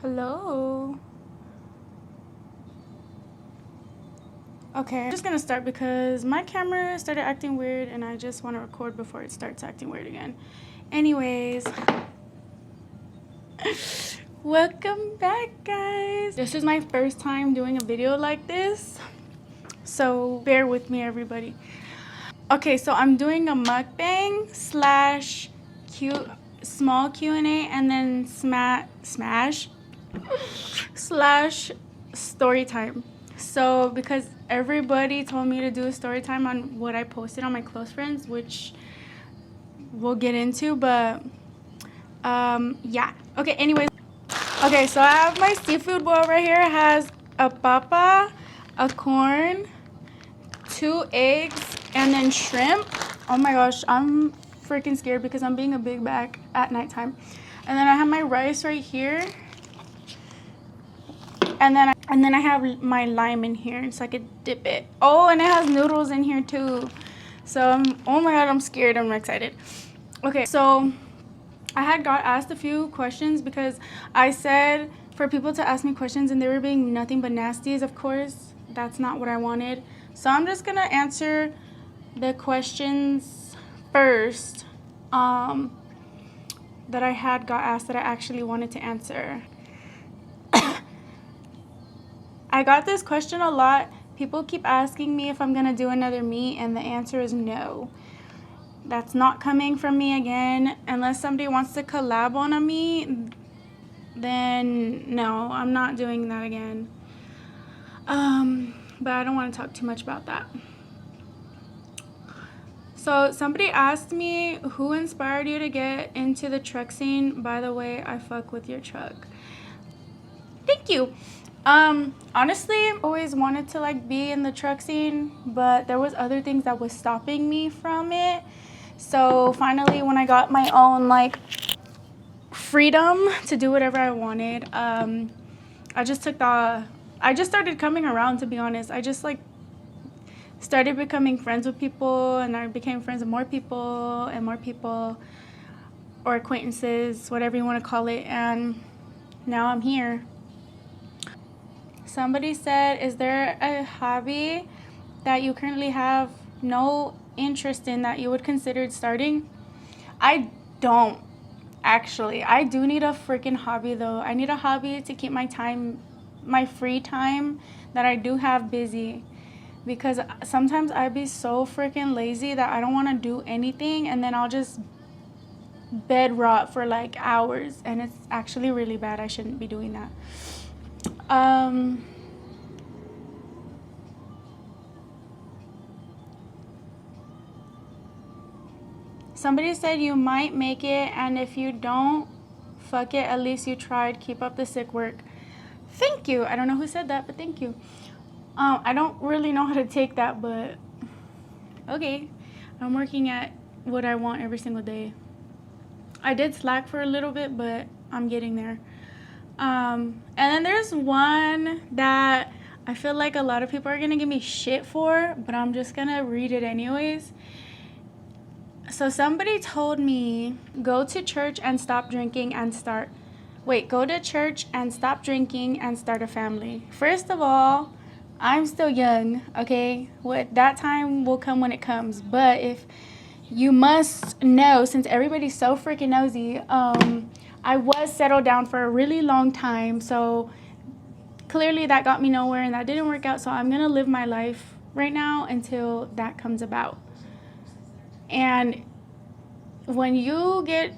Hello. Okay, I'm just gonna start because my camera started acting weird and I just want to record before it starts acting weird again. Anyways, welcome back, guys. This is my first time doing a video like this, so bear with me, everybody. Okay, so I'm doing a mukbang slash small Q&A and then smash slash story time. So because everybody told me to do a story time on what I posted on my close friends, which we'll get into, but yeah. Okay, anyways. Okay, so I have my seafood bowl right here. It has a papa, a corn, 2 eggs, and then shrimp. Oh my gosh, I'm freaking scared because I'm being a big bag at nighttime. And then I have my rice right here. And then I have my lime in here so I could dip it. Oh, and it has noodles in here too. So oh my god, I'm scared. I'm excited. Okay, so I got asked a few questions because I said for people to ask me questions and they were being nothing but nasties. Of course, that's not what I wanted. So I'm just gonna answer the questions first that I got asked that I actually wanted to answer. I got this question a lot. People keep asking me if I'm gonna do another meet, and the answer is no. That's not coming from me again. Unless somebody wants to collab on a meet, then no, I'm not doing that again. But I don't want to talk too much about that. So somebody asked me, who inspired you to get into the truck scene? By the way, I fuck with your truck. Thank you. Honestly, I always wanted to be in the truck scene, but there was other things that was stopping me from it. So finally, when I got my own freedom to do whatever I wanted, I just started coming around, to be honest. I just started becoming friends with people, and I became friends with more people and more people, or acquaintances, whatever you want to call it, and now I'm here. Somebody said, is there a hobby that you currently have no interest in that you would consider starting? I don't, actually. I do need a freaking hobby, though. I need a hobby to keep my free time that I do have busy. Because sometimes I be so freaking lazy that I don't want to do anything, and then I'll just bed rot for hours, and it's actually really bad. I shouldn't be doing that. Somebody said you might make it, and if you don't, fuck it, at least you tried. Keep up the sick work. Thank you. I don't know who said that, but thank you. I don't really know how to take that, but okay. I'm working at what I want every single day. I did slack for a little bit, but I'm getting there. And then there's one that I feel like a lot of people are gonna give me shit for, but I'm just gonna read it anyways. So somebody told me, go to church and stop drinking and go to church and stop drinking and start a family. First of all, I'm still young, okay? That time will come when it comes. But if you must know, since everybody's so freaking nosy, I was settled down for a really long time. So clearly that got me nowhere and that didn't work out. So I'm going to live my life right now until that comes about. And when you get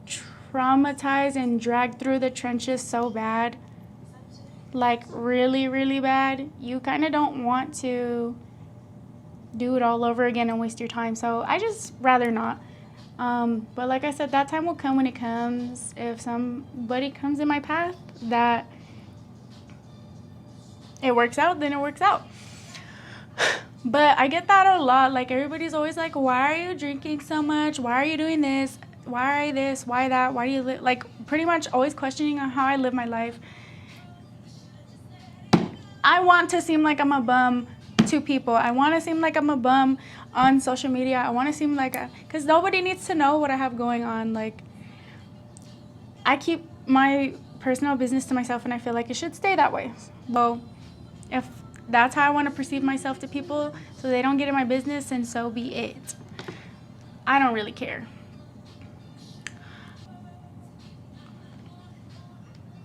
traumatized and dragged through the trenches so bad, really, really bad, you kind of don't want to do it all over again and waste your time. So I just rather not. But like I said, that time will come when it comes. If somebody comes in my path that it works out, then it works out. But I get that a lot. Everybody's always like, why are you drinking so much? Why are you doing this? Why this? Why that? Why do you live? Pretty much always questioning on how I live my life. I want to seem like I'm a bum to people. I want to seem like I'm a bum on social media. I want to seem because nobody needs to know what I have going on. I keep my personal business to myself, and I feel like it should stay that way. So if that's how I want to perceive myself to people, so they don't get in my business, and so be it. I don't really care.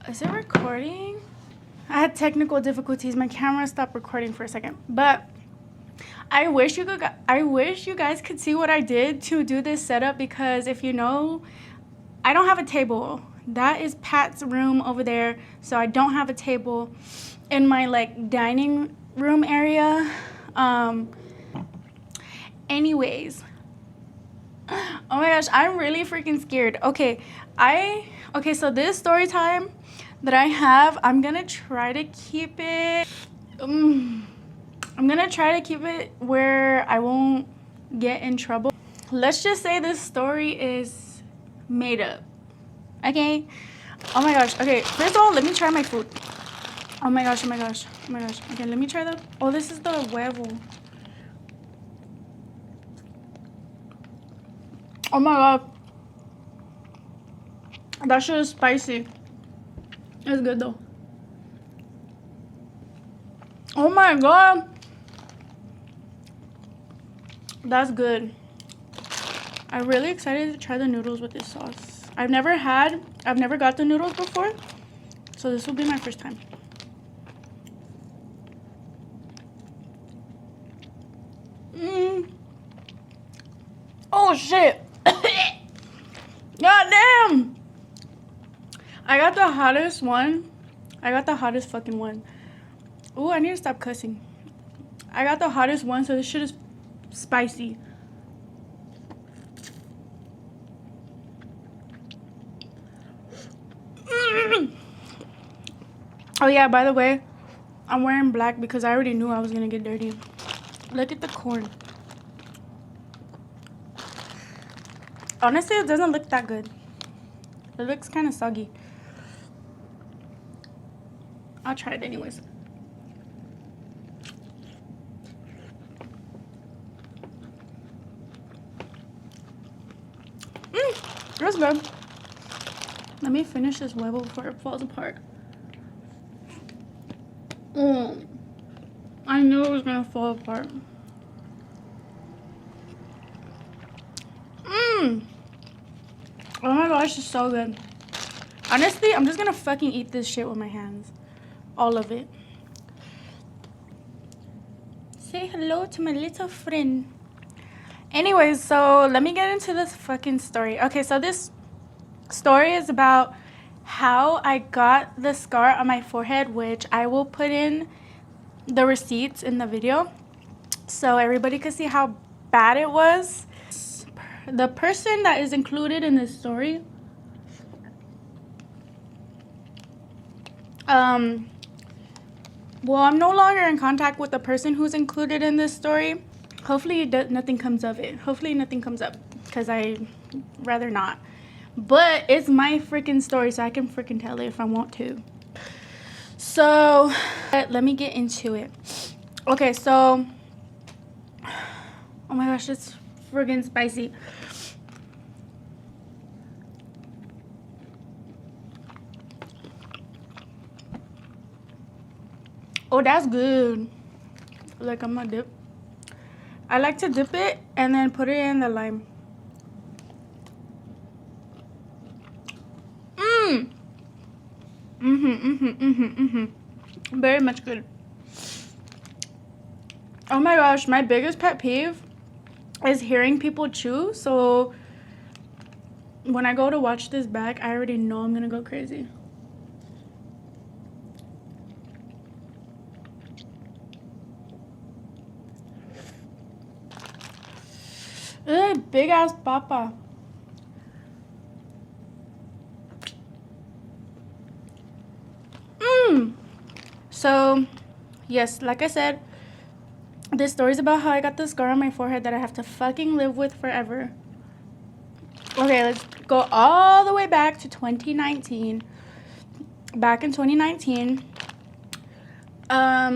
Is it recording? I had technical difficulties. My camera stopped recording for a second. But I wish you guys could see what I did to do this setup, because if you know, I don't have a table. That is Pat's room over there. So I don't have a table in my like dining room area. Anyways. Oh my gosh, I'm really freaking scared. Okay, so this story time that I have, I'm gonna try to keep it where I won't get in trouble. Let's just say this story is made up. Okay? Oh my gosh. Okay, first of all, let me try my food. Oh my gosh. Okay, let me try the... Oh, this is the huevo. Oh my god. That shit is spicy. It's good though. Oh my god. That's good. I'm really excited to try the noodles with this sauce. I've never got the noodles before, so this will be my first time. Oh shit. God damn. I got the hottest one. I got the hottest fucking one. Ooh, I need to stop cussing. I got the hottest one, so this shit is spicy. Oh yeah, by the way, I'm wearing black because I already knew I was gonna get dirty. Look at the corn. Honestly, it doesn't look that good. It looks kind of soggy. I'll try it anyways. That's good. Let me finish this huevo before it falls apart. I knew it was gonna fall apart. Oh my gosh, it's so good. Honestly, I'm just gonna fucking eat this shit with my hands. All of it. Say hello to my little friend. Anyways, so let me get into this fucking story. Okay, so this story is about how I got the scar on my forehead, which I will put in the receipts in the video so everybody could see how bad it was. The person that is included in this story, well, I'm no longer in contact with the person who's included in this story. Hopefully nothing comes of it. Hopefully nothing comes up, because I'd rather not. But it's my freaking story, so I can freaking tell it if I want to. So let me get into it. Okay, so oh my gosh, it's friggin' spicy. Oh, that's good. Like, I'm gonna dip. I like to dip it and then put it in the lime. Very much good. Oh my gosh, my biggest pet peeve is hearing people chew. So when I go to watch this back, I already know I'm gonna go crazy. Ugh, big ass papa. So yes, like I said, this story is about how I got the scar on my forehead that I have to fucking live with forever. Okay, let's go all the way back to 2019. Back in 2019, I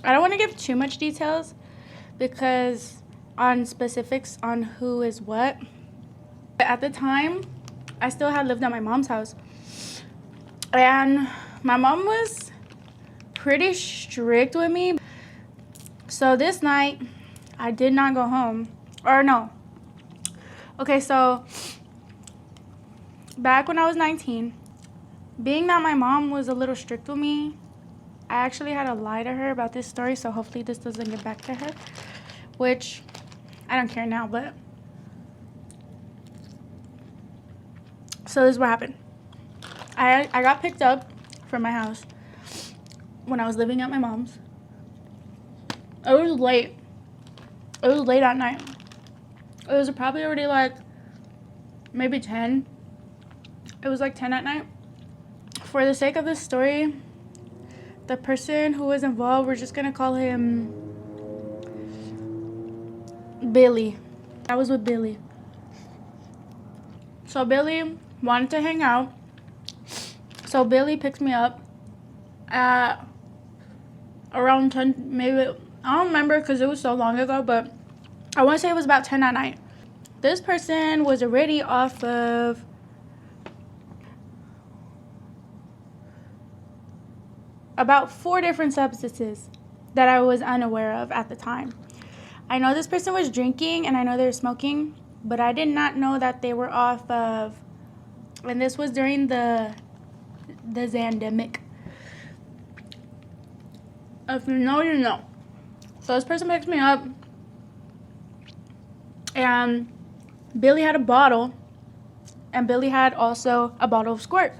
don't want to give too much details because on specifics on who is what. But at the time, I still had lived at my mom's house. And my mom was pretty strict with me. So this night, I did not go home. Or no. Okay, so back when I was 19, being that my mom was a little strict with me, I actually had to lie to her about this story, so hopefully this doesn't get back to her, which I don't care now, but so this is what happened. I got picked up from my house when I was living at my mom's. It was late. It was late at night. It was probably already like maybe 10. It was like 10 at night. For the sake of this story, the person who was involved, we're just gonna call him Billy. I was with Billy. So Billy wanted to hang out. So Billy picked me up at around 10, maybe, I don't remember because it was so long ago, but I want to say it was about 10 at night. This person was already off of about 4 different substances that I was unaware of at the time. I know this person was drinking and I know they were smoking, but I did not know that they were off of, and this was during the Zandemic. If you know, you know. So this person picks me up, and Billy had a bottle, and Billy had also a bottle of Squirt.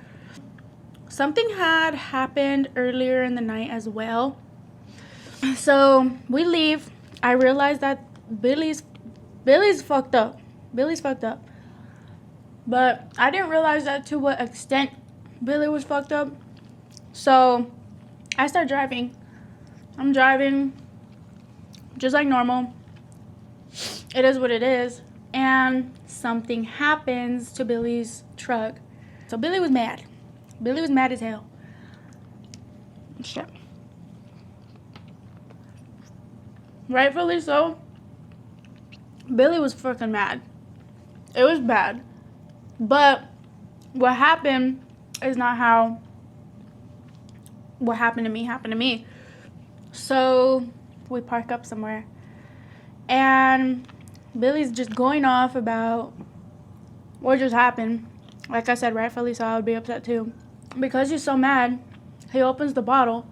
Something had happened earlier in the night as well. So we leave. I realized that Billy's fucked up. Billy's fucked up. But I didn't realize that to what extent Billy was fucked up. So I start driving. I'm driving just like normal. It is what it is. And something happens to Billy's truck. So Billy was mad. Billy was mad as hell. Shit. Rightfully so. Billy was freaking mad. It was bad. But what happened is not how what happened to me. So we park up somewhere. And Billy's just going off about what just happened. Like I said, rightfully so, I would be upset too. Because he's so mad, he opens the bottle.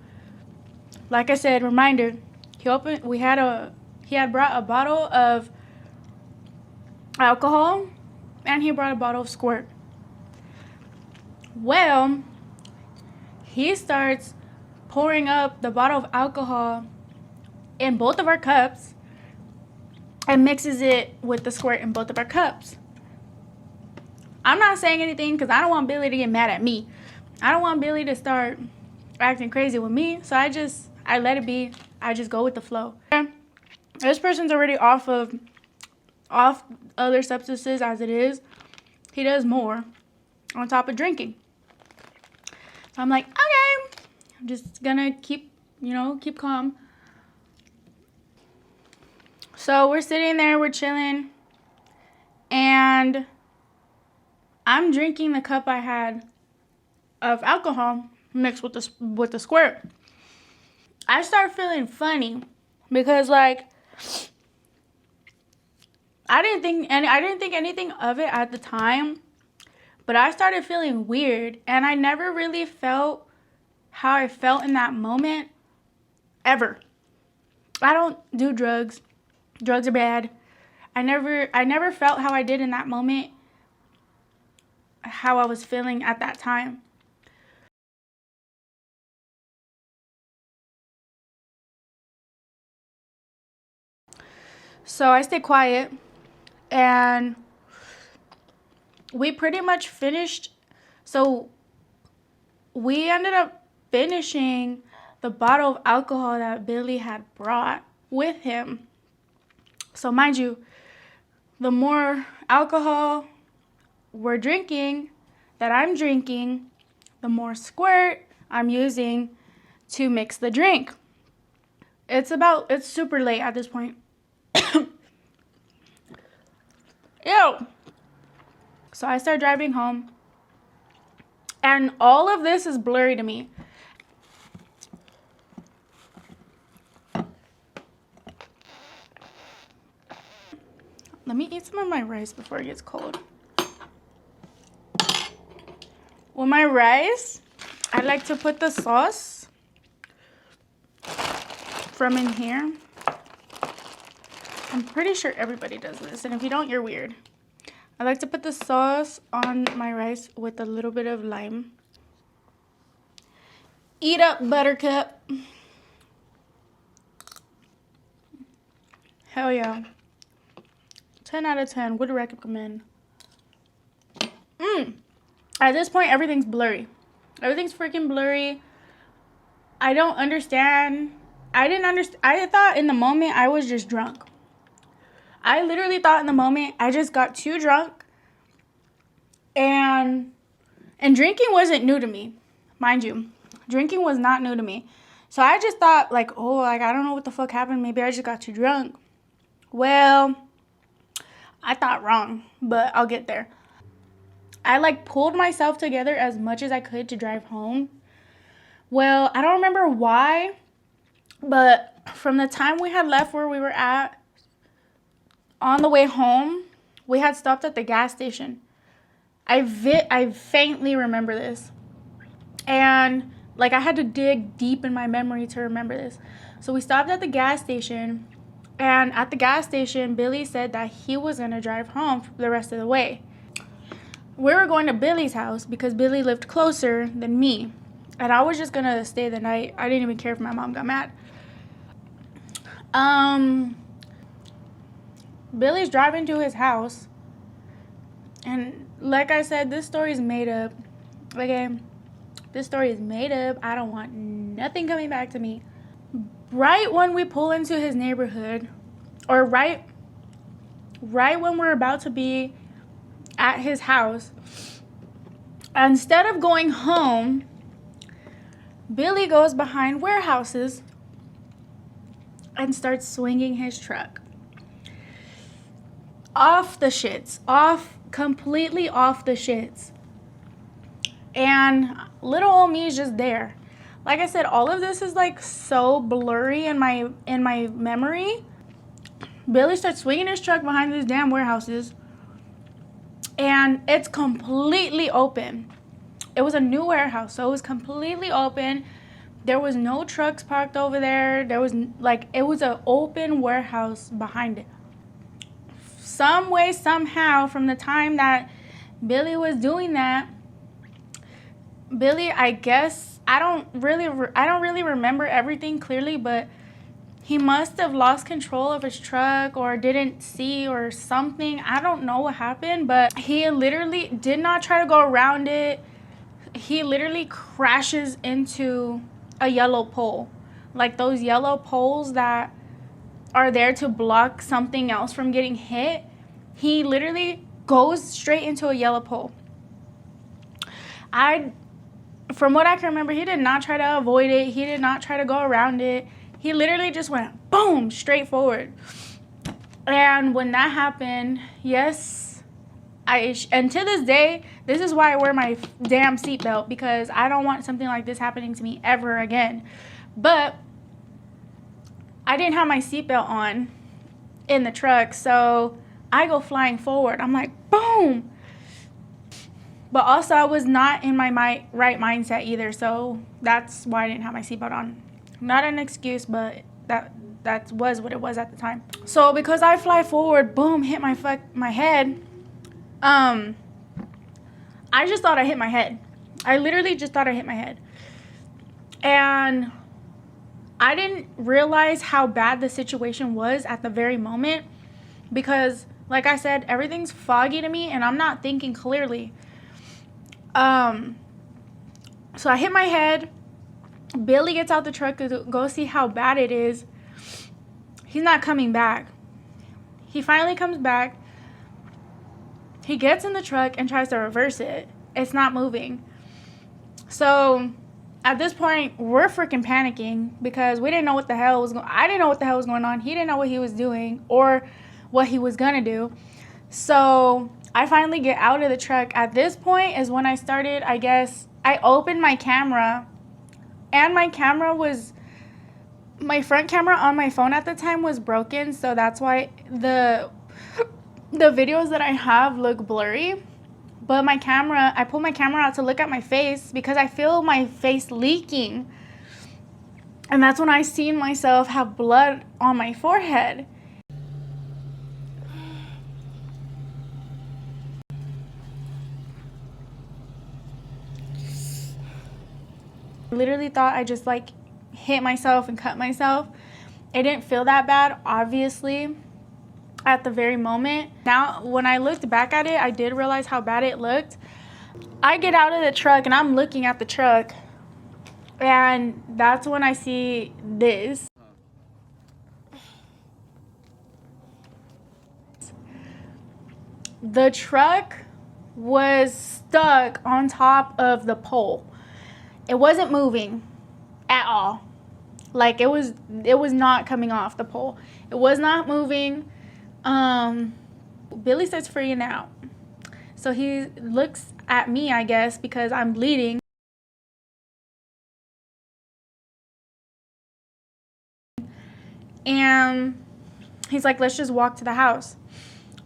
Like I said, reminder, he had brought a bottle of alcohol and he brought a bottle of Squirt. Well, he starts pouring up the bottle of alcohol in both of our cups and mixes it with the Squirt in both of our cups. I'm not saying anything because I don't want Billy to get mad at me. I don't want Billy to start acting crazy with me, so I let it be. I just go with the flow. This person's already off other substances as it is. He does more on top of drinking. So I'm like, okay, I'm just gonna keep calm. So we're sitting there, we're chilling, and I'm drinking the cup I had of alcohol mixed with the Squirt. I start feeling funny because like I didn't think anything of it at the time, but I started feeling weird, and I never really felt how I felt in that moment ever. I don't do drugs. Drugs are bad. I never felt how I did in that moment, how I was feeling at that time. So I stayed quiet, and we pretty much finished. So we ended up finishing the bottle of alcohol that Billy had brought with him. So mind you, the more alcohol we're drinking, that I'm drinking, the more Squirt I'm using to mix the drink. It's super late at this point. Ew. So I start driving home, And all of this is blurry to me. Let me eat some of my rice before it gets cold. With my rice, I like to put the sauce from in here. I'm pretty sure everybody does this, and if you don't, you're weird. I like to put the sauce on my rice with a little bit of lime. Eat up, Buttercup. Hell yeah. 10 out of 10. Would recommend. At this point, everything's blurry. Everything's freaking blurry. I don't understand. I didn't understand. I thought in the moment I was just drunk. I literally thought in the moment I just got too drunk. And drinking wasn't new to me. Mind you, drinking was not new to me. So I just thought like, oh, like I don't know what the fuck happened. Maybe I just got too drunk. Well, I thought wrong, but I'll get there. I like pulled myself together as much as I could to drive home. Well, I don't remember why, but from the time we had left where we were at, on the way home, we had stopped at the gas station. I faintly remember this. And like I had to dig deep in my memory to remember this. So we stopped at the gas station, and at the gas station, Billy said that he was going to drive home for the rest of the way. We were going to Billy's house because Billy lived closer than me. And I was just going to stay the night. I didn't even care if my mom got mad. Billy's driving to his house. And like I said, this story is made up. Okay? This story is made up. I don't want nothing coming back to me. Right when we pull into his neighborhood, or right when we're about to be at his house, instead of going home, Billy goes behind warehouses and starts swinging his truck. Off the shits. Completely off the shits. And little old me is just there. Like I said, all of this is like so blurry in my memory. Billy starts swinging his truck behind these damn warehouses. And it's completely open. It was a new warehouse, so it was completely open. There was no trucks parked over there. There was like, it was an open warehouse behind it. Some way, somehow, from the time that Billy was doing that, Billy, I guess, I don't really remember everything clearly, but he must have lost control of his truck or didn't see or something. I don't know what happened, but he literally did not try to go around it. He literally crashes into a yellow pole. Like those yellow poles that are there to block something else from getting hit. He literally goes straight into a yellow pole. From what I can remember, he did not try to avoid it. He did not try to go around it. He literally just went boom, straight forward. And when that happened, yes, and to this day, this is why I wear my damn seatbelt, because I don't want something like this happening to me ever again. But I didn't have my seatbelt on in the truck, so I go flying forward. I'm like, boom. But also, I was not in my right mindset either, so that's why I didn't have my seatbelt on. Not an excuse, but that was what it was at the time. So because I fly forward, boom, hit my head. I just thought I hit my head. I literally just thought I hit my head. And I didn't realize how bad the situation was at the very moment, because like I said, everything's foggy to me and I'm not thinking clearly. So I hit my head. Billy gets out the truck to go see how bad it is. He's not coming back. He finally comes back. He gets in the truck and tries to reverse it. It's not moving. So at this point, we're freaking panicking because we didn't know what the hell was going on. I didn't know what the hell was going on. He didn't know what he was doing or what he was going to do. So I finally get out of the truck. At this point is when I started, I guess, I opened my camera, and my front camera on my phone at the time was broken, so that's why the videos that I have look blurry. But I pulled my camera out to look at my face because I feel my face leaking. And that's when I seen myself have blood on my forehead. I literally thought I just like hit myself and cut myself. It didn't feel that bad, obviously, at the very moment. Now, when I looked back at it, I did realize how bad it looked. I get out of the truck and I'm looking at the truck, and that's when I see this. The truck was stuck on top of the pole. It wasn't moving at all. Like it was not coming off the pole. It was not moving. Billy starts freaking out. So he looks at me, I guess, because I'm bleeding. And he's like, let's just walk to the house.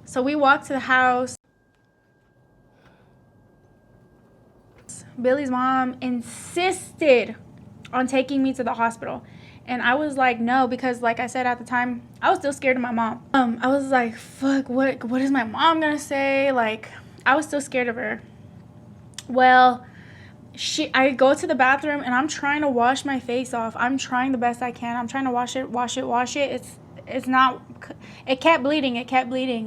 So we walk to the house. Billy's mom insisted on taking me to the hospital. And I was like, no, because like I said at the time, I was still scared of my mom. I was like, fuck, what is my mom gonna say? Like, I was still scared of her. Well, I go to the bathroom and I'm trying to wash my face off. I'm trying the best I can. I'm trying to wash it. It's not, it kept bleeding.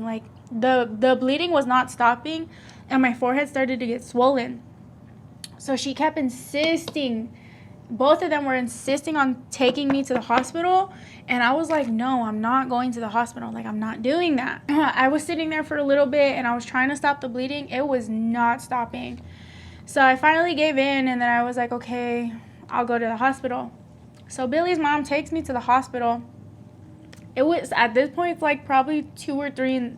Like the bleeding was not stopping, and my forehead started to get swollen. So she kept insisting, both of them were insisting on taking me to the hospital. And I was like, no, I'm not going to the hospital. Like, I'm not doing that. I was sitting there for a little bit and I was trying to stop the bleeding. It was not stopping. So I finally gave in, and then I was like, okay, I'll go to the hospital. So Billy's mom takes me to the hospital. It was, at this point, it's like probably like 2 or 3 in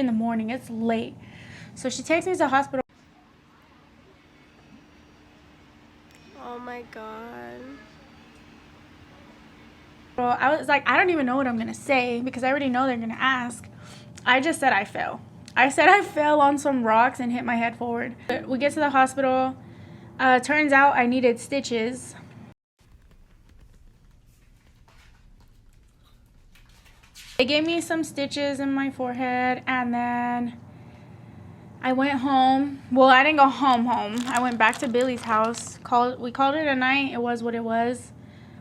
the morning. It's late. So she takes me to the hospital. Oh my god. I was like, I don't even know what I'm going to say because I already know they're going to ask. I just said I fell. I said I fell on some rocks and hit my head forward. We get to the hospital. Turns out I needed stitches. They gave me some stitches in my forehead, and then I went home. Well, I didn't go home. I went back to Billy's house. We called it a night. It was what it was.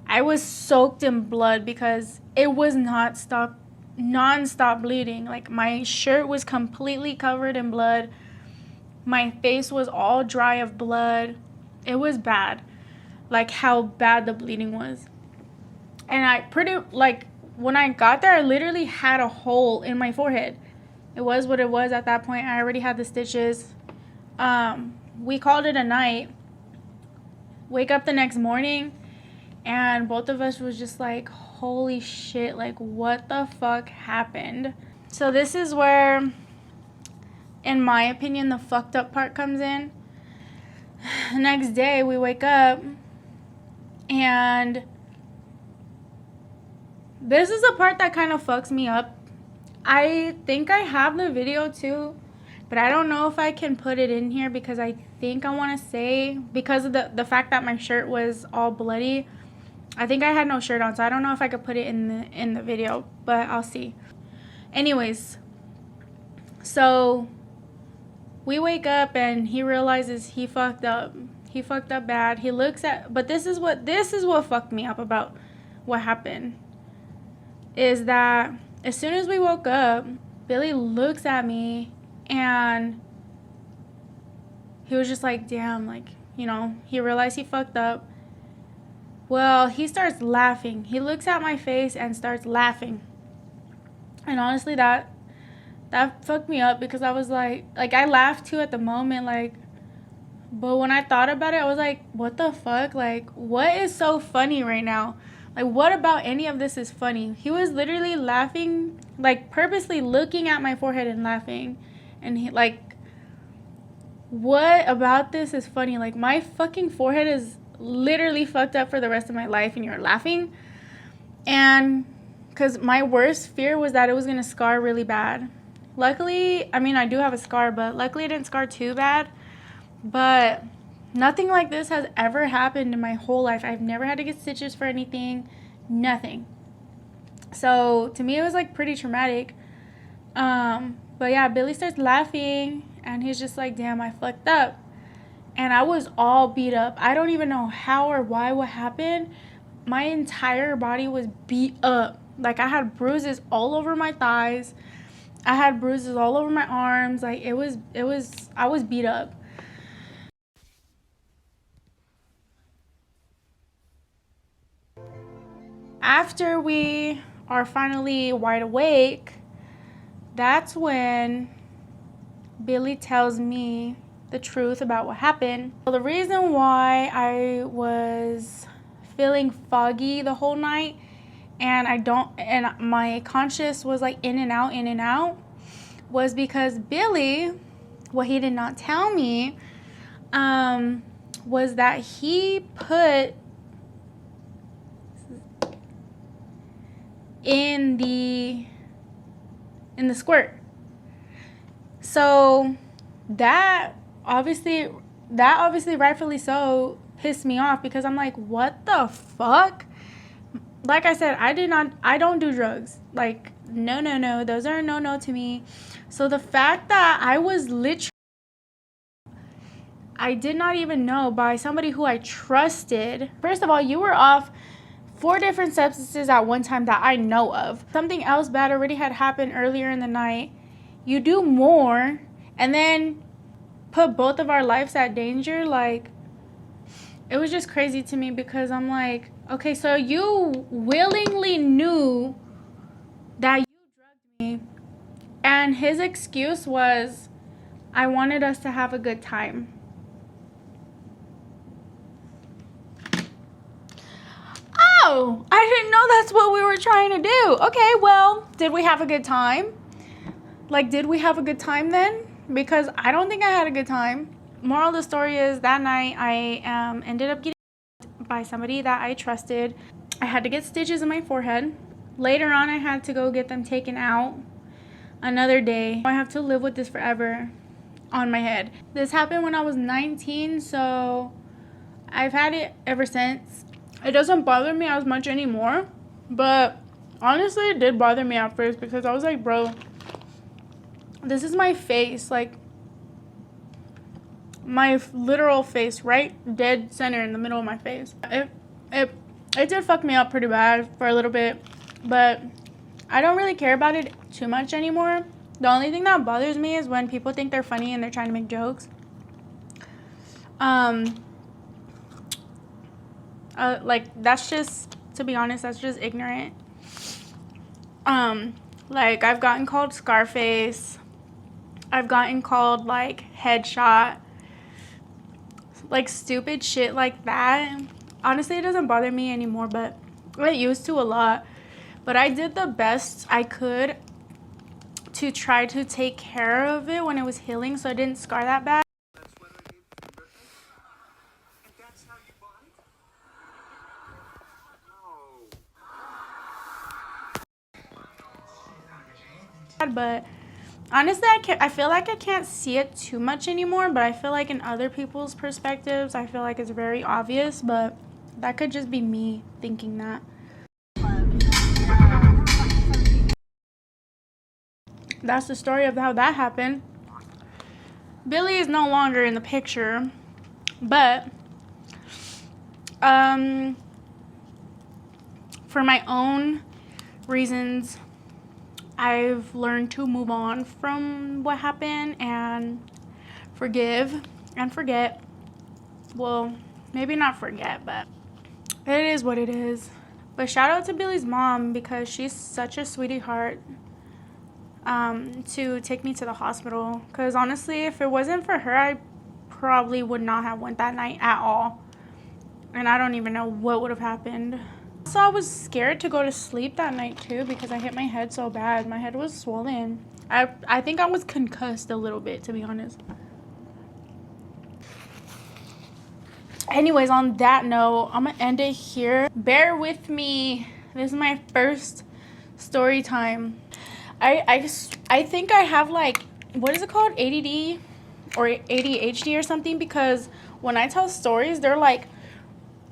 I was soaked in blood because it was non-stop bleeding. Like, my shirt was completely covered in blood. My face was all dry of blood. It was bad, like how bad the bleeding was. And when I got there, I literally had a hole in my forehead. It was what it was at that point. I already had the stitches. We called it a night. Wake up the next morning, and both of us was just like, holy shit, like what the fuck happened? So this is where, in my opinion, the fucked up part comes in. The next day we wake up, and this is the part that kind of fucks me up. I think I have the video too, but I don't know if I can put it in here because I think I want to say, because of the fact that my shirt was all bloody, I think I had no shirt on, so I don't know if I could put it in the video, but I'll see. Anyways, so we wake up and he realizes he fucked up. He fucked up bad. He looks at, but this is what fucked me up about what happened, is that as soon as we woke up, Billy looks at me and he was just like, damn, like, you know, he realized he fucked up. Well, he starts laughing. He looks at my face and starts laughing. And honestly, that fucked me up because I was like I laughed too at the moment, like, but when I thought about it, I was like, what the fuck? Like, what is so funny right now? Like, what about any of this is funny? He was literally laughing, like purposely looking at my forehead and laughing. And he, like, what about this is funny? Like, my fucking forehead is literally fucked up for the rest of my life, and you're laughing. And because my worst fear was that it was going to scar really bad. Luckily, I mean, I do have a scar, but luckily it didn't scar too bad. But nothing like this has ever happened in my whole life. I've never had to get stitches for anything. Nothing. So to me, it was like pretty traumatic. But yeah, Billy starts laughing and he's just like, damn, I fucked up. And I was all beat up. I don't even know how or why, what happened. My entire body was beat up. Like, I had bruises all over my thighs. I had bruises all over my arms. Like, I was beat up. After we are finally wide awake, that's when Billy tells me the truth about what happened. Well, the reason why I was feeling foggy the whole night and my conscious was like in and out was because Billy, what he did not tell me, was that he put in the squirt. So that obviously rightfully so pissed me off, because I'm like, what the fuck? Like I said, I don't do drugs. Like, no, those are no to me. So the fact that I was literally, I did not even know, by somebody who I trusted. First of all, you were off 4 different substances at one time that I know of. Something else bad already had happened earlier in the night. You do more and then put both of our lives at danger. Like, it was just crazy to me, because I'm like, okay, so you willingly knew that you drugged me, and his excuse was, I wanted us to have a good time. Oh, I didn't know that's what we were trying to do. Okay, well, did we have a good time? Like, did we have a good time then? Because I don't think I had a good time. Moral of the story is, that night I ended up getting by somebody that I trusted. I had to get stitches in my forehead. Later on, I had to go get them taken out. Another day, I have to live with this forever on my head. This happened when I was 19, so I've had it ever since. It doesn't bother me as much anymore, but honestly, it did bother me at first, because I was like, bro, this is my face, like my literal face, right dead center in the middle of my face. It did fuck me up pretty bad for a little bit, but I don't really care about it too much anymore. The only thing that bothers me is when people think they're funny and they're trying to make jokes. Like, that's just, to be honest, that's just ignorant. Like, I've gotten called Scarface. I've gotten called, like, headshot. Like, stupid shit like that. Honestly, it doesn't bother me anymore, but it used to a lot. But I did the best I could to try to take care of it when it was healing, so it didn't scar that bad. But honestly, I feel like I can't see it too much anymore, but I feel like in other people's perspectives, I feel like it's very obvious, but that could just be me thinking that. That's the story of how that happened. Billy is no longer in the picture, but for my own reasons, I've learned to move on from what happened and forgive and forget. Well, maybe not forget, but it is what it is. But shout out to Billy's mom, because she's such a sweetie heart, to take me to the hospital. Because honestly, if it wasn't for her, I probably would not have went that night at all. And I don't even know what would have happened. So I was scared to go to sleep that night too, because I hit my head so bad. My head was swollen. I think I was concussed a little bit, to be honest. Anyways, on that note, I'm gonna end it here. Bear with me. This is my first story time. I think I have like, what is it called, ADD or ADHD or something, because when I tell stories, they're like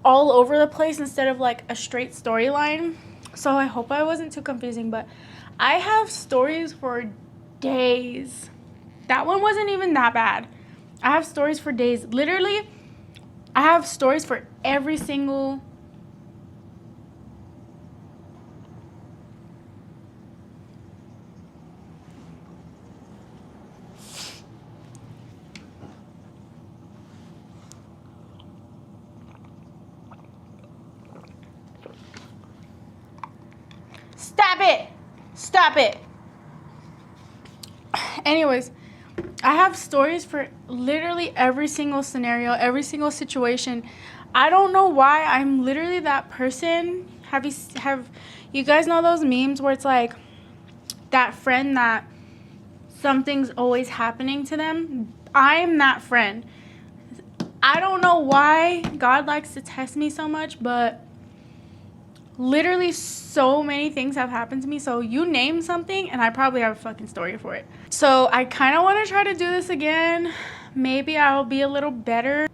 all over the place instead of like a straight storyline. So I hope I wasn't too confusing, but I have stories for days. That one wasn't even that bad. I have stories for days. Literally, I have stories for every single Stop it. Anyways, I have stories for literally every single scenario, every single situation. I don't know why I'm literally that person. Have you guys know those memes where it's like that friend that something's always happening to them? I'm that friend. I don't know why God likes to test me so much, but literally so many things have happened to me. So you name something and I probably have a fucking story for it. So I kind of want to try to do this again. Maybe I'll be a little better.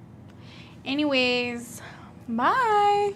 Anyways, bye.